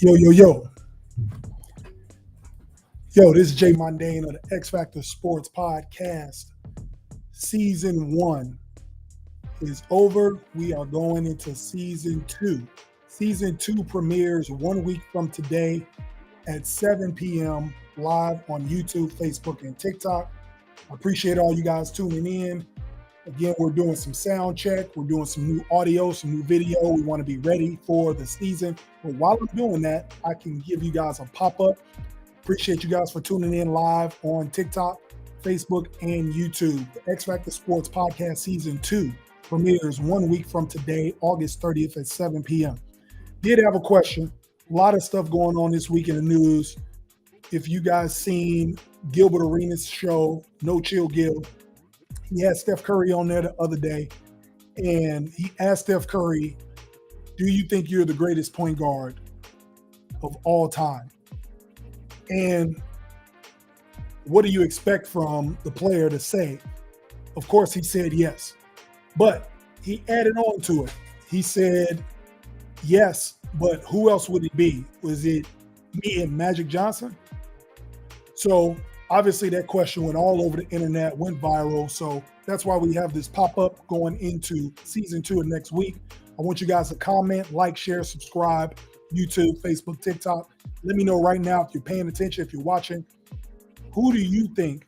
Yo, yo, yo. Yo, this is Jay Mundane of the X Factor Sports Podcast. Season 1 is over. We are going into Season 2. Season 2 premieres 1 week from today at 7 p.m. live on YouTube, Facebook, and TikTok. I appreciate all you guys tuning in. Again, we're doing some sound check. We're doing some new audio, some new video. We want to be ready for the season. But while I'm doing that, I can give you guys a pop-up. Appreciate you guys for tuning in live on TikTok, Facebook, and YouTube. The X Factor Sports Podcast Season 2 premieres 1 week from today, August 30th at 7 p.m. Did have a question. A lot of stuff going on this week in the news. If you guys seen Gilbert Arenas' show, No Chill Gil, he had Steph Curry on there the other day, and he asked Steph Curry, do you think you're the greatest point guard of all time? And what do you expect from the player to say? Of course, he said yes, but he added on to it. He said, yes, but who else would it be? Was it me and Magic Johnson? So obviously that question went all over the internet, went viral. So that's why we have this pop-up going into Season 2 of next week. I want you guys to comment, like, share, subscribe, YouTube, Facebook, TikTok. Let me know right now if you're paying attention, if you're watching. Who do you think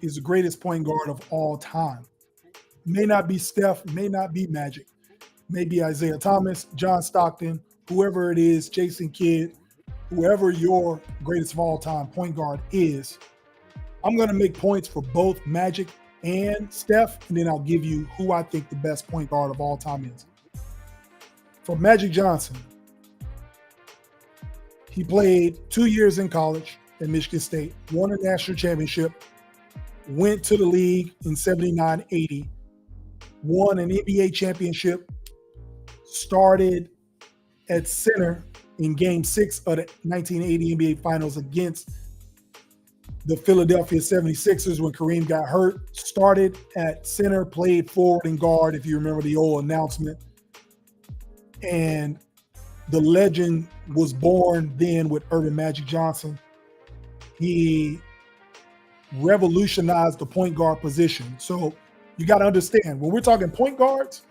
is the greatest point guard of all time? May not be Steph, may not be Magic. Maybe Isaiah Thomas, John Stockton, whoever it is, Jason Kidd, whoever your greatest of all time point guard is. I'm going to make points for both Magic and Steph, and then I'll give you who I think the best point guard of all time is. For Magic Johnson, he played 2 years in college at Michigan State, won a national championship, went to the league in 79-80, won an NBA championship, started at center in Game 6 of the 1980 NBA Finals against the Philadelphia 76ers when Kareem got hurt, started at center, played forward and guard, if you remember the old announcement. And the legend was born then with Earvin Magic Johnson. He revolutionized the point guard position. So you got to understand, when we're talking point guards,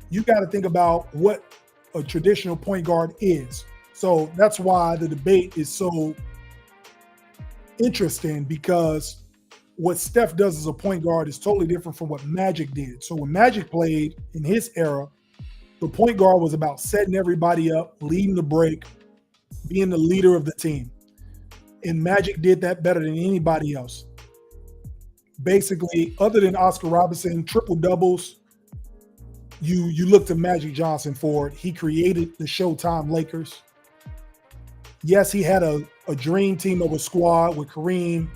you got to think about what a traditional point guard is. So that's why the debate is so interesting, because what Steph does as a point guard is totally different from what Magic did. So when Magic played in his era, the point guard was about setting everybody up, leading the break, being the leader of the team. And Magic did that better than anybody else. Basically, other than Oscar Robertson, triple doubles, you look to Magic Johnson for it. He created the Showtime Lakers. Yes, he had a dream team of a squad with Kareem,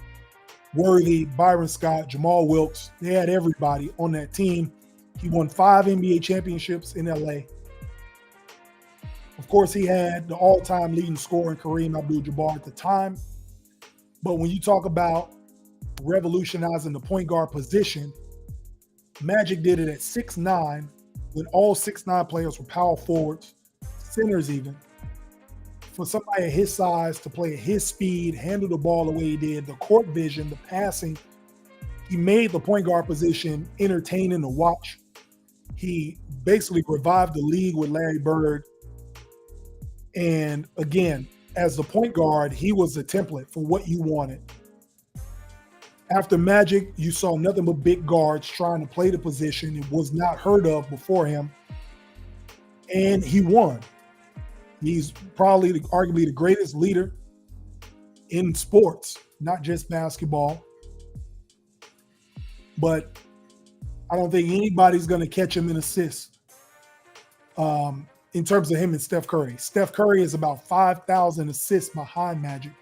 Worthy, Byron Scott, Jamal Wilkes. They had everybody on that team. He won 5 NBA championships in LA. Of course, he had the all-time leading scorer in Kareem Abdul-Jabbar at the time. But when you talk about revolutionizing the point guard position, Magic did it at 6'9", when all 6'9" players were power forwards, centers even. For somebody at his size to play at his speed, handle the ball the way he did, the court vision, the passing, he made the point guard position entertaining to watch. He basically revived the league with Larry Bird. And again, as the point guard, he was the template for what you wanted. After Magic, you saw nothing but big guards trying to play the position. It was not heard of before him. And he won. He's probably arguably the greatest leader in sports, not just basketball. But I don't think anybody's going to catch him in assists in terms of him and Steph Curry. Steph Curry is about 5,000 assists behind Magic.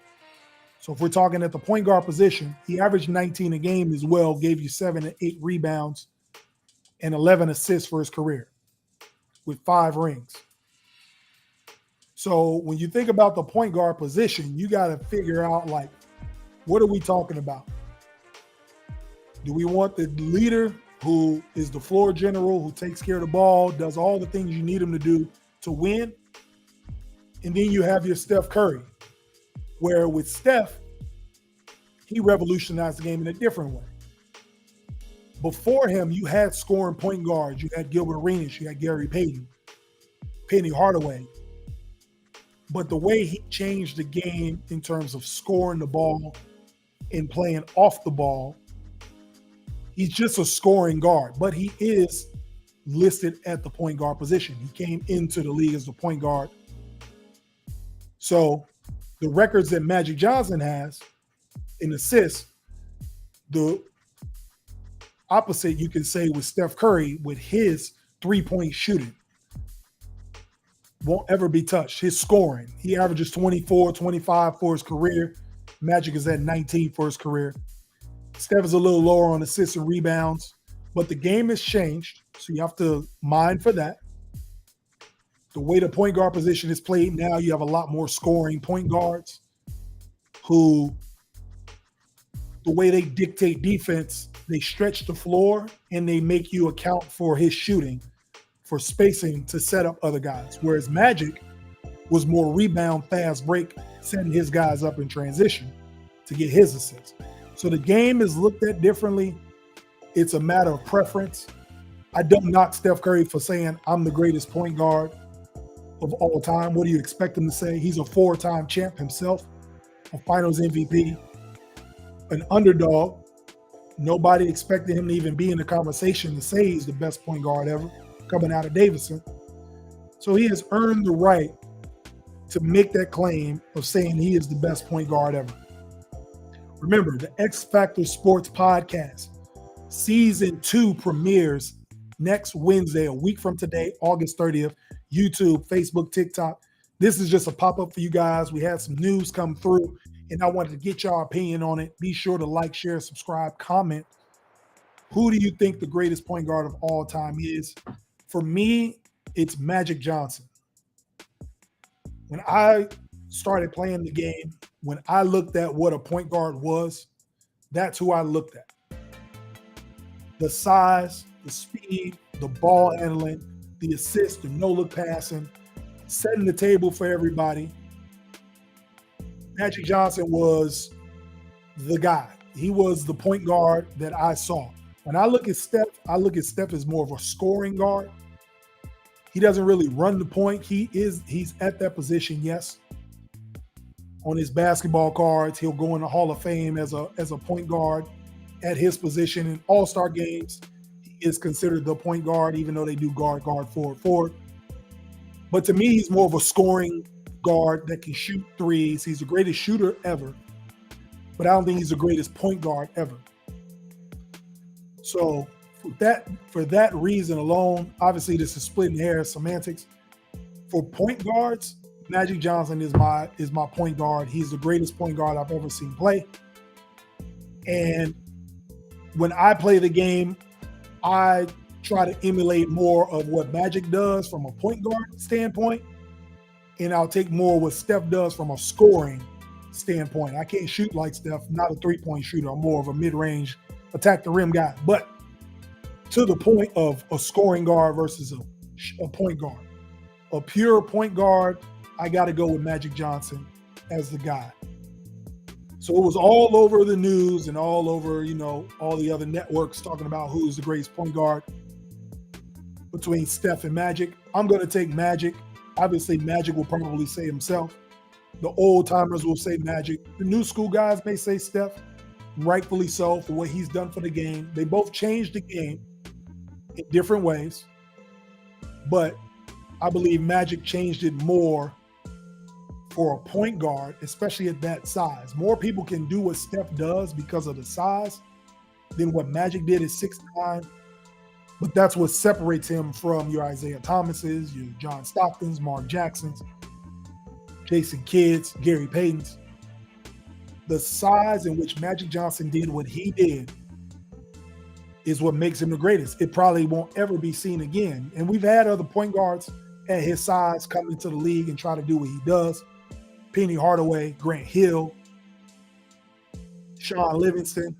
So if we're talking at the point guard position, he averaged 19 a game as well, gave you 7 and 8 rebounds and 11 assists for his career with 5 rings. So when you think about the point guard position, you got to figure out, like, what are we talking about? Do we want the leader who is the floor general, who takes care of the ball, does all the things you need him to do to win? And then you have your Steph Curry, where with Steph, he revolutionized the game in a different way. Before him, you had scoring point guards. You had Gilbert Arenas, you had Gary Payton, Penny Hardaway. But the way he changed the game in terms of scoring the ball and playing off the ball, he's just a scoring guard, but he is listed at the point guard position. He came into the league as the point guard. So the records that Magic Johnson has in assists, the opposite you can say with Steph Curry with his three-point shooting. Won't ever be touched. His scoring, he averages 24, 25 for his career. Magic is at 19 for his career. Steph is a little lower on assists and rebounds, but the game has changed, so you have to mind for that. The way the point guard position is played now, you have a lot more scoring point guards who, the way they dictate defense, they stretch the floor and they make you account for his shooting, for spacing to set up other guys. Whereas Magic was more rebound, fast break, setting his guys up in transition to get his assists. So the game is looked at differently. It's a matter of preference. I don't knock Steph Curry for saying I'm the greatest point guard of all time. What do you expect him to say? He's a four-time champ himself, a finals MVP, an underdog. Nobody expected him to even be in the conversation to say he's the best point guard ever, coming out of Davidson. So he has earned the right to make that claim of saying he is the best point guard ever. Remember, the X Factor Sports Podcast, Season 2 premieres next Wednesday, a week from today, August 30th, YouTube, Facebook, TikTok. This is just a pop-up for you guys. We had some news come through, and I wanted to get your opinion on it. Be sure to like, share, subscribe, comment. Who do you think the greatest point guard of all time is? For me, it's Magic Johnson. When I started playing the game, when I looked at what a point guard was, that's who I looked at. The size, the speed, the ball handling, the assist, the no-look passing, setting the table for everybody. Magic Johnson was the guy. He was the point guard that I saw. When I look at Steph as more of a scoring guard. He doesn't really run the point. He's at that position, yes. On his basketball cards, he'll go in the Hall of Fame as a point guard at his position. In All-Star games, he is considered the point guard, even though they do guard, forward. But to me, he's more of a scoring guard that can shoot threes. He's the greatest shooter ever, but I don't think he's the greatest point guard ever. So for that reason alone, obviously this is splitting hairs, semantics. For point guards, Magic Johnson is my point guard. He's the greatest point guard I've ever seen play. And when I play the game, I try to emulate more of what Magic does from a point guard standpoint, and I'll take more what Steph does from a scoring standpoint. I can't shoot like Steph, not a three-point shooter. I'm more of a mid-range, attack the rim guy. But to the point of a scoring guard versus a point guard, a pure point guard, I got to go with Magic Johnson as the guy. So it was all over the news and all over, all the other networks talking about who's the greatest point guard between Steph and Magic. I'm going to take Magic. Obviously, Magic will probably say himself. The old timers will say Magic. The new school guys may say Steph, rightfully so, for what he's done for the game. They both changed the game in different ways, but I believe Magic changed it more for a point guard, especially at that size. More people can do what Steph does because of the size than what Magic did at 6'9". But that's what separates him from your Isaiah Thomases, your John Stocktons, Mark Jacksons, Jason Kidds, Gary Paytons. The size in which Magic Johnson did what he did is what makes him the greatest. It probably won't ever be seen again. And we've had other point guards at his size come into the league and try to do what he does. Penny Hardaway, Grant Hill, Sean Livingston,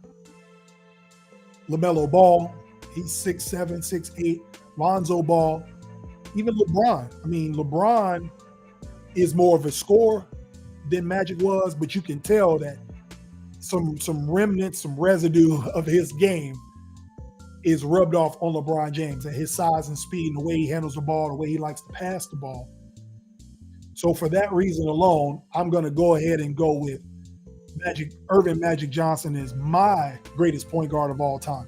LaMelo Ball. He's 6'7", 6'8". Lonzo Ball. Even LeBron. I mean, LeBron is more of a scorer than Magic was, but you can tell that some remnants, some residue of his game is rubbed off on LeBron James and his size and speed and the way he handles the ball, the way he likes to pass the ball. So for that reason alone, I'm going to go ahead and go with Earvin Magic Johnson is my greatest point guard of all time.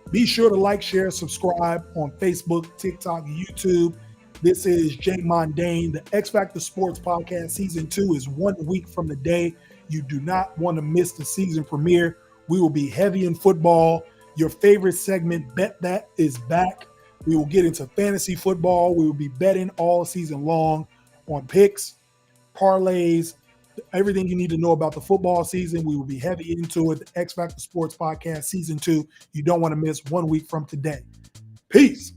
Be sure to like, share, subscribe on Facebook, TikTok, YouTube. This is Jay Mondane. The X Factor Sports Podcast Season 2 is 1 week from the day. You do not want to miss the season premiere. We will be heavy in football. Your favorite segment, Bet That, is back. We will get into fantasy football. We will be betting all season long on picks, parlays, everything you need to know about the football season. We will be heavy into it. The X Factor Sports Podcast Season 2. You don't want to miss 1 week from today. Peace.